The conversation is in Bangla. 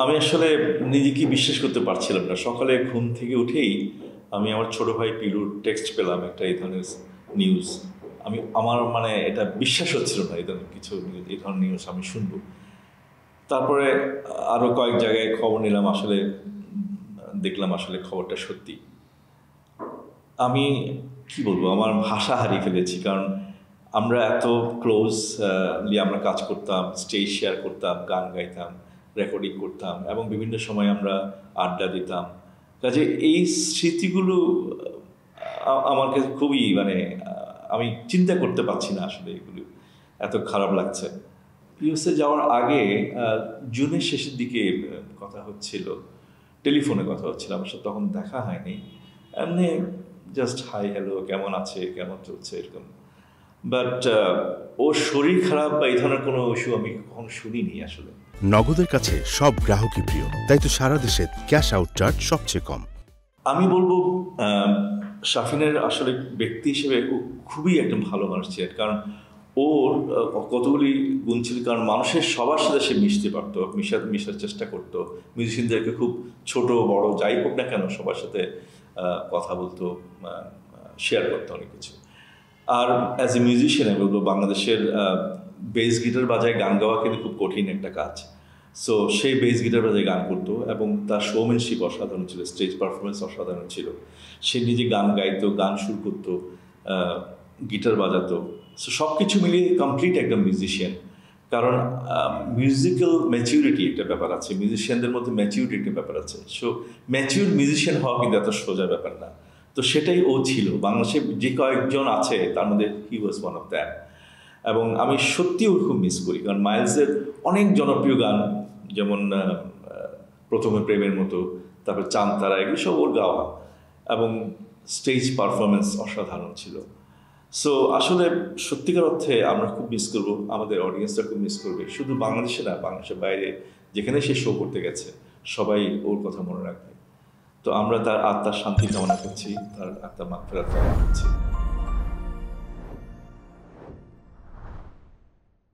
আমি আসলে নিজেকে বিশ্বাস করতে পারছিলাম না। সকালে ঘুম থেকে উঠেই আমি আমার ছোট ভাই পিলুর টেক্সট পেলাম একটা এই ধরনের নিউজ। আমার মানে এটা বিশ্বাস হচ্ছিল না, এই ধরনের কিছু নিউজ, এই ধরনের নিউজ আমি শুনবো। তারপরে আরও কয়েক জায়গায় খবর নিলাম, আসলে দেখলাম আসলে খবরটা সত্যি। আমি কি বলবো, আমার ভাষা হারিয়ে ফেলেছি, কারণ আমরা এত ক্লোজ, আমরা কাজ করতাম, স্টেজ শেয়ার করতাম, গান গাইতাম, রেকর্ডিং করতাম এবং বিভিন্ন সময় আমরা আড্ডা দিতাম। কাজে এই স্মৃতিগুলো আমার কাছে খুবই মানে আমি চিন্তা করতে পারছি না আসলে, এগুলো এত খারাপ লাগছে। ইউএসএ যাওয়ার আগে জুনের শেষের দিকে কথা হচ্ছিল, টেলিফোনে কথা হচ্ছিল, আমার সাথে তখন দেখা হয়নি, এমনি জাস্ট হাই হ্যালো, কেমন আছে, কেমন চলছে, এরকম। বাট ওর শরীর খারাপ বা এই ধরনের কোনো ইস্যু আমি কখনো শুনিনি আসলে। নগদের কাছে সব গ্রাহকই প্রিয়, তাই তো সারা দেশে ক্যাশ আউট চার্জ সবচেয়ে কম। আমি বলবো শাফিনের আসলে ব্যক্তি হিসেবে খুবই একদম ভালো মানুষ ছিলেন, কারণ ওর কতগুলি গুণ ছিল। কারণ মানুষের সবার সাথে সে মিশতে পারতো, মিশার চেষ্টা করতো, মিউজিশিয়ানদেরকে খুব ছোট বড় যাই হোক না কেন সবার সাথে কথা বলতো, শেয়ার করতো অনেক কিছু। আর অ্যাজ এ মিউজিশিয়ান আমি বলবো বাংলাদেশের বেস গিটার বাজায় গান গাওয়া কিন্তু খুব কঠিন একটা কাজ। সো সেই বেস গিটার বাজায় গান করতো এবং তার শোম্যানশিপ অসাধারণ ছিল, স্টেজ পারফরমেন্স অসাধারণ ছিল। সে নিজে গান গাইতো, গান সুর করতো, গিটার বাজাতো। সো সব কিছু মিলিয়ে কমপ্লিট একদম মিউজিশিয়ান। কারণ মিউজিক্যাল ম্যাচিউরিটি একটা ব্যাপার আছে, মিউজিশিয়ানদের মধ্যে ম্যাচিউরিটি একটা ব্যাপার আছে। সো ম্যাচিউর মিউজিশিয়ান হওয়া কিন্তু এত সোজা ব্যাপার না। তো সেটাই ও ছিল। বাংলাদেশে যে কয়েকজন আছে তার মধ্যে হি ওয়াজ ওয়ান অফ দ্যাট। এবং আমি সত্যি ওর খুব মিস করি, কারণ মাইলসের অনেক জনপ্রিয় গান, যেমন প্রথমে প্রেমের মতো, তারপর চাঁদ তারা, এগুলো সব ওর গাওয়া এবং স্টেজ পারফরমেন্স অসাধারণ ছিল। সো আসলে সত্যিকার অর্থে আমরা খুব মিস করবো, আমাদের অডিয়েন্সরা খুব মিস করবে, শুধু বাংলাদেশে না, বাংলাদেশের বাইরে যেখানে সে শো করতে গেছে সবাই ওর কথা মনে রাখবে। তো আমরা তার আত্মার শান্তি কামনা করছি, তার আত্মার মাগফিরাত কামনা করছি।